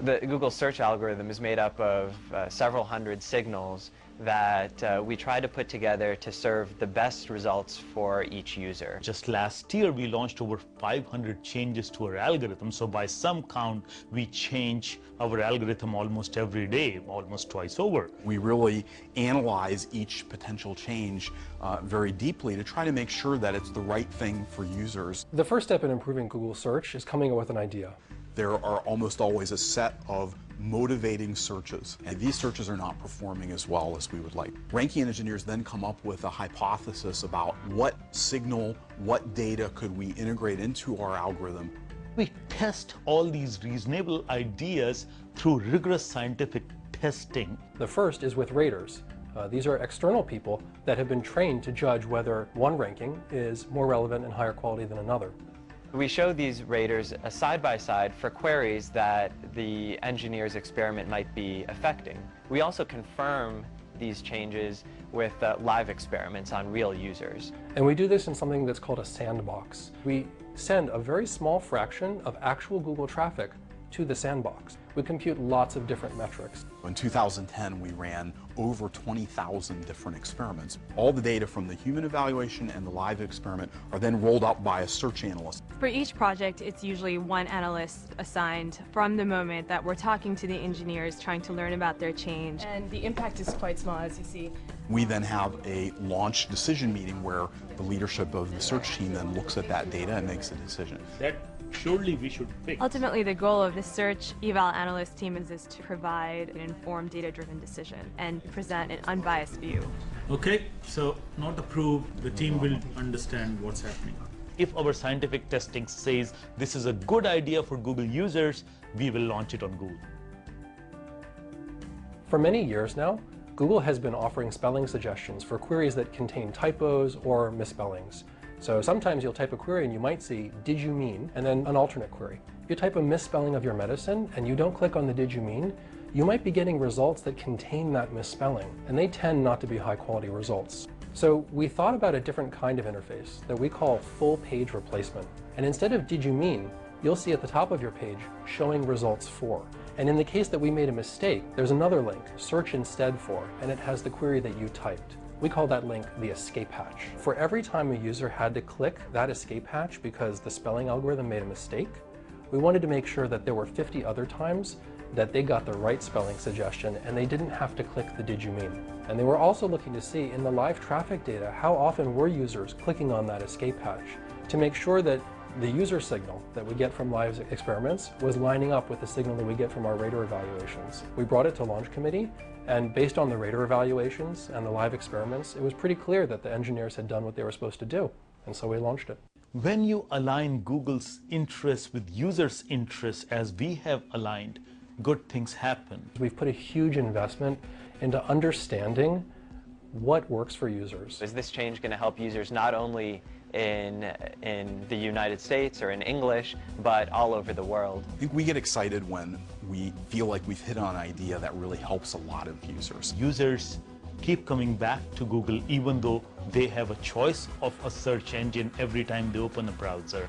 The Google search algorithm is made up of several hundred signals that we try to put together to serve the best results for each user. Just last year, we launched over 500 changes to our algorithm. So by some count, we change our algorithm almost every day, almost twice over. We really analyze each potential change very deeply to try to make sure that it's the right thing for users. The first step in improving Google search is coming up with an idea. There are almost always a set of motivating searches, and these searches are not performing as well as we would like. Ranking engineers then come up with a hypothesis about what signal, what data could we integrate into our algorithm. We test all these reasonable ideas through rigorous scientific testing. The first is with raters. These are external people that have been trained to judge whether one ranking is more relevant and higher quality than another. We show these raters side by side for queries that the engineer's experiment might be affecting. We also confirm these changes with live experiments on real users. And we do this in something that's called a sandbox. We send a very small fraction of actual Google traffic to the sandbox. We compute lots of different metrics. In 2010, we ran over 20,000 different experiments. All the data from the human evaluation and the live experiment are then rolled up by a search analyst. For each project, it's usually one analyst assigned from the moment that we're talking to the engineers, trying to learn about their change. And the impact is quite small, as you see. We then have a launch decision meeting where the leadership of the search team then looks at that data and makes a decision. That surely we should fix. Ultimately, the goal of the search eval analyst team is to provide an informed, data-driven decision and present an unbiased view. Okay, so not approved, the team will understand what's happening. If our scientific testing says this is a good idea for Google users, we will launch it on Google. For many years now, Google has been offering spelling suggestions for queries that contain typos or misspellings. So sometimes you'll type a query and you might see, did you mean, and then an alternate query. If you type a misspelling of your medicine and you don't click on the did you mean, you might be getting results that contain that misspelling, and they tend not to be high quality results. So we thought about a different kind of interface that we call full page replacement. And instead of did you mean, you'll see at the top of your page showing results for. And in the case that we made a mistake, there's another link, search instead for, and it has the query that you typed. We call that link the escape hatch. For every time a user had to click that escape hatch because the spelling algorithm made a mistake, we wanted to make sure that there were 50 other times that they got the right spelling suggestion and they didn't have to click the did you mean. And they were also looking to see in the live traffic data how often were users clicking on that escape hatch to make sure that the user signal that we get from live experiments was lining up with the signal that we get from our rater evaluations. We brought it to launch committee, and based on the rater evaluations and the live experiments, it was pretty clear that the engineers had done what they were supposed to do, and so we launched it. When you align Google's interests with users' interests as we have aligned, good things happen. We've put a huge investment into understanding what works for users. Is this change going to help users not only in the United States or in English, but all over the world? I think we get excited when we feel like we've hit on an idea that really helps a lot of users. Users keep coming back to Google even though they have a choice of a search engine every time they open a browser.